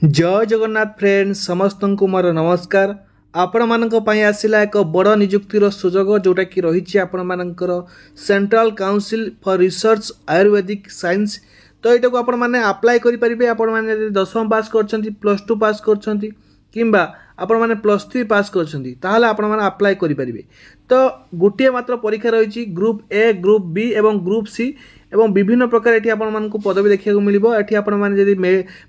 जय जगन्नाथ फ्रेंड समस्त को मोर नमस्कार। आपण मानक पई आसिला एक बड़ नियुक्तिर सुजोग जोटा कि रही आपण मानकर central council for research Ayurvedic science. तो यहाँ को आपण मैंने अप्लाई करेंगे। आपण मैंने 10वीं पास कर +2 पास कर किंबा आपण मैंने +3 पास कर आपण मैंने अप्लाई करेंगे। तो गोटे मात्र परीक्षा रही ग्रुप ए ग्रुप बी एवं ग्रुप सी एवं विभिन्न प्रकार ये आपण मानक पदवी देखा मिले। ये आपण मैंने जब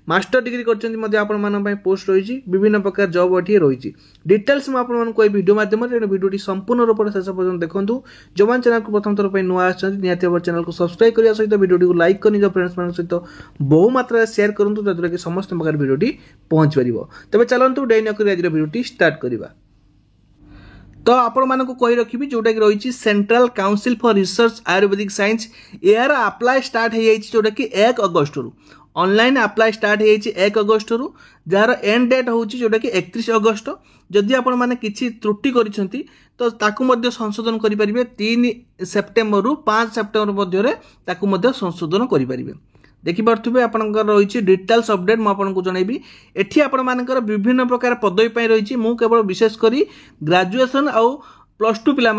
मास्टर डिग्री कर पोस्ट रही विभिन्न प्रकार जॉब ये रही डिटेल्स में आपको वीडियो माध्यम वीडियो संपूर्ण रूप से शेष पर्यटन देखूँ। जो मैंने चैनल को प्रथम थर पर नुआ निहाती चैनल को सब्सक्राइब करने सहित वीडियो को लाइक कर निज फ्रेंड्स मान सहित बहु मात्रा शेयर करूँ जद्वारा कि समस्त प्रकार वीडियो पहुँच पार। तेज चलतु डे नक आज वीडियो स्टार्ट करवा। तो आपण मानक कही रखी जोटा कि रही central council for research Ayurvedic science यार अप्लाई स्टार्ट हो जोटा कि 1 अगस्त रु ऑनलाइन अप्लाई स्टार्ट हो 1 अगस्त रु जार एंड डेट हूँ जोटा कि 31 अगस्त। जदि आपण मैंने किसी त्रुटि करिसेंती तो ताकू मध्य संशोधन करेंगे 3 सेप्टेम्बर रु 5 सेप्टेम्बर मध्य ताकू मध्य संशोधन करेंगे। देखिपे आपंकर रही डिटेल्स अपडेट मुझे जनइबी। एठी आपण मानकर विभिन्न प्रकार पदवी रही मु केवल विशेषकर ग्रेजुएशन आउ +2 पिला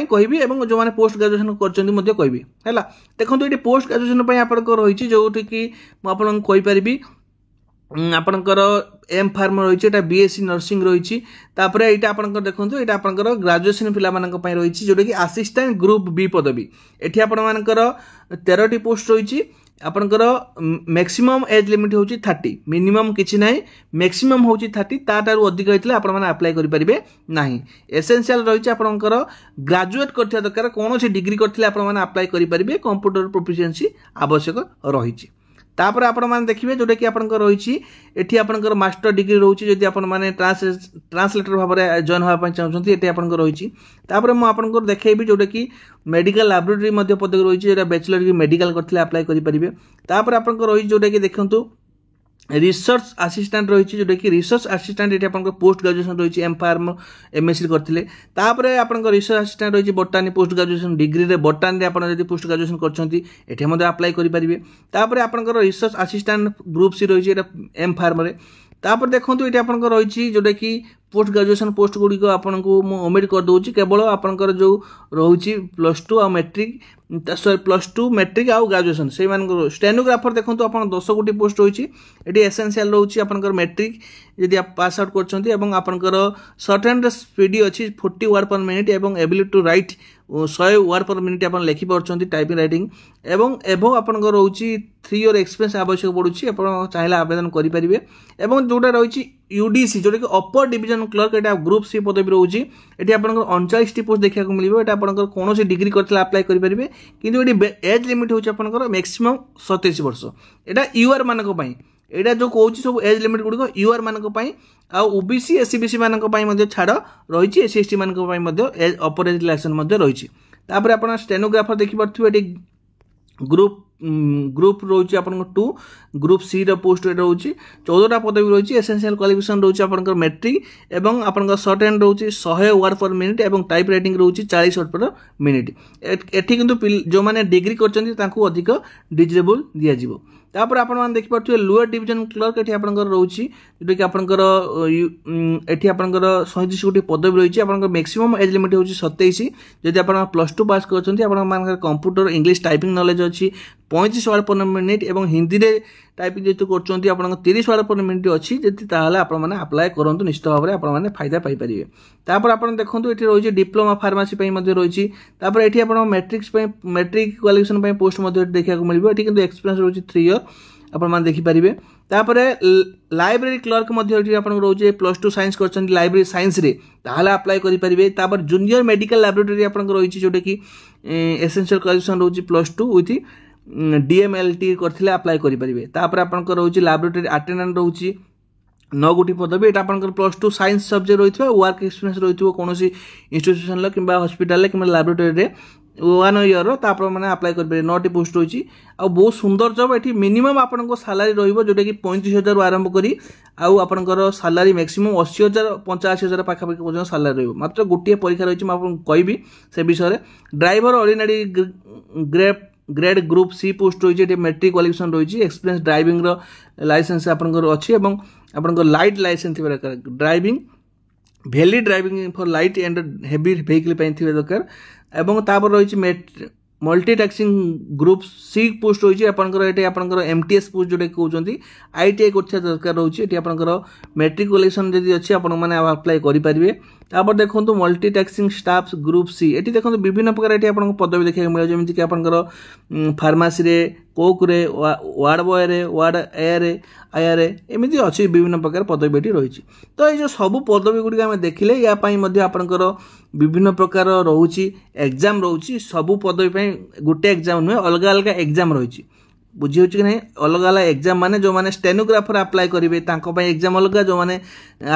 कहि एवं जो मैंने पोस्ट ग्रेजुएशन कर कहबी है। देखो ये पोस्ट ग्रेजुएशन आपंकर रही जो कि मुझे कहीपरि आपंकर एम फार्म रही बीएससी नर्सिंग रही यहाँ आपंकर देखो ये आपंकर ग्रेजुएशन पिला रही जोटा कि असिस्टेंट ग्रुप बी पदवी। एठी आपंकर 13टी पोस्ट रही आपंकर मैक्सिमम एज लिमिट हूँ 30 मिनिमम किसी ना मैक्सिमम हूँ 30 तारू अधिक होता है आपने अप्लाई करेंगे ना। एसेंशियल रही आपंकर ग्रेजुएट कर दरकार कौन सी डिग्री करते आपने अप्लाई करेंगे कंप्यूटर प्रोफिशिएंसी आवश्यक रही। तापर आपण मैंने देखिए जोटा कि आपंकर रही एठी आपंकर मास्टर डिग्री रोचे जदि आपण मैंने ट्रांसलेटर भाव में जॉइन होगा चाहते ये आपंकर रही। तापर मुझे देखी जोटा कि मेडिकल लैबोरेटरी पदवी रही जो बैचलर डिग्री मेडिकल करते अप्लाई करेंगे। तापर आपंकर रही जोटा कि देखूँ रिसर्च असिस्टेंट रही जोटा कि रिसर्च असिस्टेंट ये पोस्ट ग्रेजुएशन रही एम फार्म एमएससी करते। आपंकर रिसर्च असिस्टेंट रही बोटानी पोस्ट ग्रेजुएशन डिग्री रे बोटानी आप पोस्ट ग्रेजुएशन कर अप्लाई करेंगे। आपंकर रिसर्च असिस्टेंट ग्रुप सी रही एम फार्म रे। तापर देखो ये आपंकर रही जोटा कि पोस्ट ग्रेजुएशन पोस्ट गुड़िक आपको ओमिट कर दूसरी केवल आपंकर जो रही +2 आ मैट्रिक +2 मैट्रिक आउ ग्रेजुएशन से स्टेनोग्राफर देखो आप 10 गोटी पोस्ट रही ये एसेंशियल रही आपंकर मैट्रिक यदि आप पास आउट करपंकर सर्ट एंड स्पीड अच्छी 40 वर्ड पर मिनिट और ability to write 100 word per minute आप लिखिपार टाइपिंग राइटिंग एवं आपंकर रही 3 ईयर एक्सपीरियंस आवश्यक पड़ुछि चाहिए आवेदन करेंगे। जोटा रही यूडीसी जोटा कि अपर डिवीजन क्लर्क यहाँ ग्रुप सी पदवी रोचे ये आपंकर 39टी पोस्ट देखा मिले। ये आपंकर कौन सी डिग्री करते अप्लाई करेंगे किंतु ये एज लिमिट हूँ आपंकर मैक्सिमम 27 वर्ष। यहाँ यूआर मानक यहाँ जो कौन सब एज लिमिट गुड़िक यूआर मानक ओबीसी एससी बीसी मानक छाड़ रही एससी एसटी मानक अपर एज रिलैक्सेशन रही। आप स्टेनोग्राफर देखिपे ग्रुप रही आप 2 ग्रुप सी पोस्ट रही 14टा पदवी रही एसेंशियल क्वालिफिकेशन रही आपंकर मैट्रिक एवं आपंकर सर्ट एंड रही 100 वर्ड पर मिनिट और टाइप राइटिंग रही 40 वर्ड पर मिनिट। एठी किंतु जो मैंने डिग्री करछंती अधिक डिजेबल दिज्व। तापर आप देखिपे लोअर डिवीजन क्लर्क ये आपंकर रही जोटा कि आपंकर ये आपंकर 37 गोटी पदवी रही आपंकर मैक्सिमम एज लिमिट हूँ 27। जदि आप +2 पास कर कंप्यूटर इंग्लिश टाइपिंग नॉलेज अच्छी 35 वर्ड पर मिनिट और हिंदी रे टाइपिंग जेहतु कर 30 वर्ड पर मिनिट अच्छी जदि आपने अप्लाई करूँ निश्चित भाव में आपने फायदा पाइपर। तापर आप देखो ये रही डिप्लोमा फार्मासी रही ये मैट्रिक क्वालिफिकेशन पोस्ट देखा मिले। ये किंतु एक्सपीरियंस रही 3 ईयर आप देखिपारे। तापर लाइब्रेरी क्लर्क रोचे +2 साइंस कर लाइब्रेरी साइंस रे अप्लाई करेंगे। तापर जूनियर मेडिकल लैबोरेटरी रही जोटा कि एसेंशियल क्वालिफिकेशन रही +2 विथ DMLT करथिले अप्लाई करेंगे। तापर आपंकर रही लैबोरेटरी अटेंडेंट रही 9 गोटी पदवी यहाँ आपंकर +2 साइंस सब्जेक्ट रही वर्क एक्सपीरियंस रही कौन इंस्टीट्यूशन कि हॉस्पिटल कि लैबोरेटरी 1 ईयर मैंने अप्लाई करेंगे। 9टी पोस्ट रही आ बहुत सुंदर जब ये मिनिमम आपको सालारी रोटा कि 35,000 आरंभ करी आपंकर सालारी मैक्सिमम 80,000 85,000 पाखापाखि पर्यटन सालारी रही। मात्र गोटे परीक्षा रही मुझे कहि से विषय driver ordinary grade grade group C post रही है मेट्रिक क्वालिफिकेशन रही है एक्सपीरियंस ड्राइविंग लाइसेंस आपंकर अच्छी और आपंकर लाइट लाइसेंस थी दरकार driving valid driving for light and heavy vehicle थी दरकार एवं तापर रही multi tasking group C post रही है आपंकर एमटीएस पोस्ट जोटा कहते आईटीआई कर दरकार रोचे ये आपंकर मेट्रिक क्वालिफिकेशन जब अच्छी आपने अप्लाई करेंगे तापर देखो multi tasking staff group C ये देखो विभिन्न प्रकार ये आपको पदवी देखा मिले जमीक आपंकर फार्मासी रे कोक रे वार्ड बॉय रे वार्ड आईआर एमती अच्छी विभिन्न प्रकार पदवी ये रही तो ये जो सब पदवी गुड़िक आम देखिले यापाई आपंकर विभिन्न प्रकार रोचे एग्जाम रोचे सब पदवी गोटे एग्जाम नुहे अलग अलग एग्जाम रही बुझी हो कि नहीं अलग अलग एग्जाम माने जो माने स्टेनोग्राफर अप्लाई करेंगे एग्जाम अलग जो माने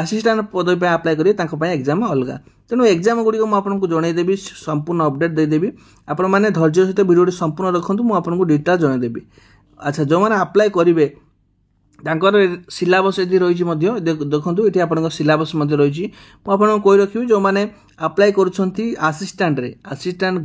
असिस्टेंट पदवी अप्लाई करेंगे एग्जाम अलग तेणु एग्जाम गुड़िक मुझे जनईदेवी संपूर्ण अपडेट देदेवी आपण मैंने धैर्य सहित वीडियो संपूर्ण रखु मुझे डिटेल जनईदेवी अच्छा जो मैंने अप्लाई करेंगे सिलेबस यदि रही देखो ये आप सिलेबस रही मुझे कही रखी जो मैंने अप्लाई करें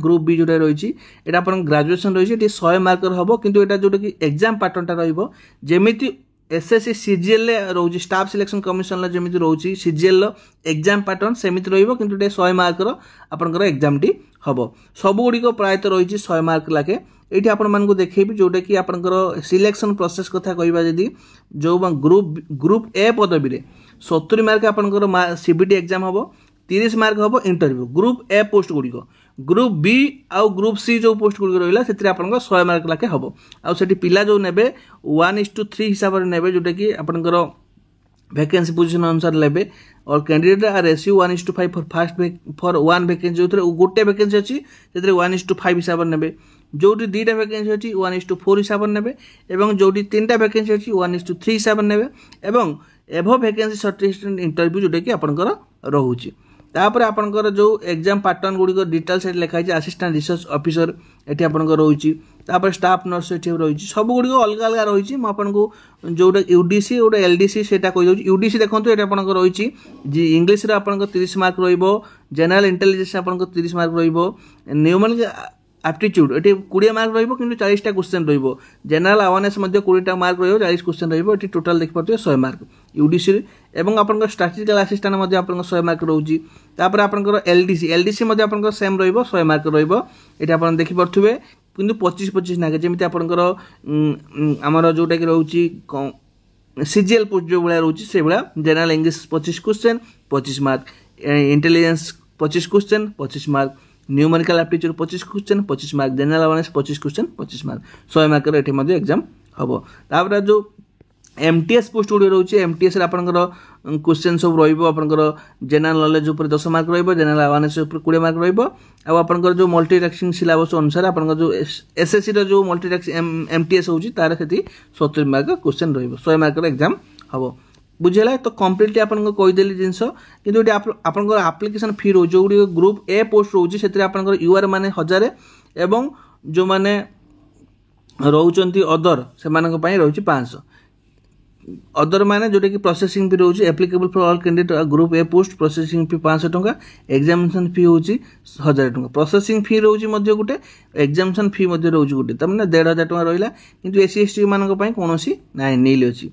ग्रुप बी जोटा रही है आप ग्रेजुएशन रही है 100 मार्कर हम किंतु एटा जोटा कि एग्जाम पैटर्नटा रही एसएससी सीजीएल रोची स्टाफ सिलेक्शन कमिशन जमी रोची सीजीएल एग्जाम पैटर्न सेमती रही 100 मार्कर आपंकर एग्जाम टी हम सबुगुड़िक प्रायतः रही 100 मार्क लाखे ये आपण देखेबी जोटा कि आपंकर सिलेक्शन प्रोसेस कथा कहवा जदि जो ग्रुप ए पदवी रे 70 मार्क आपंकर सीबीटी एग्जाम हम 30 मार्क हम इंटरव्यू ग्रुप ए पोस्ट गुड़िक ग्रुप बी आउ ग्रुप सी जो पोस्ट गुड़िक रहा से आप 100 मार्क लाखे हम आउे पिला जो ने 1:3 हिसाब से ने जोटा कि आपंकर वैकेंसी पोजिशन अनुसार लेबे और candidate are ratio 1:5 for fast for 1 vacancy जो गोटे वैकेंसी अच्छी से 1:5 हिसाब से ने जो 2टा वैकेंसी अच्छी 1:4 हिसाब से ने जो 3टा वैकेंसी अच्छी 1:3 हिसाब से ने एभव वैकेंसी सर्टिफिकेट इंटरव्यू जोटा कि आपंकर रोचे तापर आपंकर जो एग्जाम पैटर्न गुड़िक डिटेल्स लिखाई असिस्टेंट रिसर्च ऑफिसर ये आपंकर रोचे तापर स्टाफ नर्स ये रही सब गुड़िक अलग अलग रही आपको जोटा यूडीसी गोटे एलडीसी से कही यूडीसी देखो ये आपंकर रही इंग्लीश आपंकर 30 मार्क जनरल इंटेलिजेंस आपंकर 30 मार्क न्यूमेरिकल एप्टीट्यूड ये 20 मार्क रही 40टा क्वेश्चन जनरल अवेयरनेस 20टा मार्क 40 क्वेश्चन रही टोटाल देखिए 100 मार्क यूडीसी एवं आपंकर स्टैटिस्टिकल असिस्टेंट आप 100 मार्क रोचे तापर आपंकर एलडीसी आपंकर सेम रही 100 मार्क रही आप देखिपे कि 25-25 नाके जमी आपंकर आमर जोटा कि रोचे सीजीएल पोस्ट जो भाया रोचे से भाया general English 25 question 25 mark intelligence 25 question 25 mark numerical aptitude 25 question 25 mark general awareness 25 question 25 mark 100 mark ये एग्जाम हम तापर जो एमटीएस पोस्ट गुड़ी रोचे एमटीएस आपंकर क्वेश्चन सब रहा जनरल नॉलेज उपर 10 मार्क जनरल अवेयरनेस 20 मार्क रहा जो मल्टी टैक्सिंग सिलेबस अनुसार आपंकर जो एसएससी जो मल्टी टैक्सिंग एमटीएस होची तार से 70 मार्क क्वेश्चन रहा 100 मार्क एग्जाम हम बुझेगा तो कम्प्लीटली आपको कहीदेली जिनस कि आपंकर आप्लिकेसन फी रोज जो गुड़ी ग्रुप ए पोस्ट रोचे से आपंकर यूआर माने 1000 एवं जो माने रोचंती अदर से रही 500 अदर माने जोटा कि प्रोसेसिंग फी रोचे applicable for all candidate group A post processing fee 500 टंका एग्जामिनेशन फी होची 1000 टंका प्रोसेसिंग फी रोची मध्य गुटे एग्जामिनेशन फी मध्य रोची गुटे तमने 1500 टंका रहिला किंतु एससी एसटी मानक पई कोनोसी नाइ नील अछि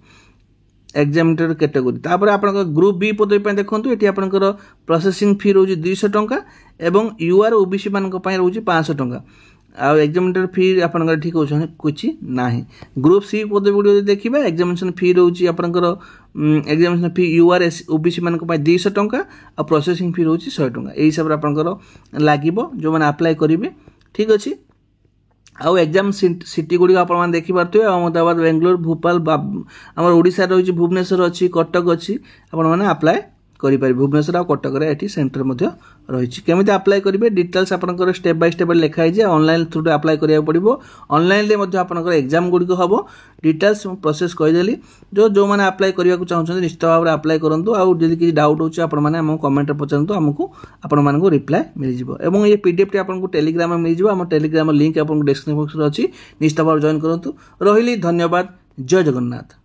एग्जामिनेटर कैटेगरी तापर आपन ग्रुप बी पदवी पे देखंतु एटी आपनकर प्रोसेसिंग फी रोची 200 टंका एवं यूआर ओबीसी मानक पई रोची 500 टंका आ एग्जामिनेटर फी आपनकर ठीक होछ कुछ नाही ग्रुप सी पदवी गुडी देखिबा एग्जामिनेशन फी रोची आपनकर एग्जामिनेशन फी यूआर ओबीसी मानक पई 200 टंका आ प्रोसेसिंग फी रोची 100 टंका एही हिसाब रे आपनकर लागिबो जो माने अप्लाई करिवे ठीक अछि आउ एग्जाम सिटी गुड़ी आप देखिपे अहमदाबाद बेंगलोर भोपाल आम ओडिशा रही भुवनेश्वर अच्छी कटक अच्छी आपने अप्लाई करेंगे भुवनेश्वर और कटक ये सेंटर रही केमी अप्लाई करेंगे डिटेल्स आपंकर स्टेप बाय स्टेप लिखाई ऑनलाइन थ्रू अप्लाई करा पड़ो ऑनलाइन आपंकर एग्जाम गुड़िक हम डिटेल्स प्रोसेस कहीदेली जो मैंने अप्लाई करने को चाहते निश्चित भाव में अप्लाई करूँ आउ जब किसी डाउट हो कमेंट पचारतु आमको आपको रिप्लाय मिल जाए ये पीडीएफ टी आपको टेलीग्राम मिल जाए आम टेलीग्राम लिंक आपको डिस्क्रिप्शन बॉक्स में अच्छी निश्चित भाव जॉइन करूँ रही धन्यवाद जय जगन्नाथ।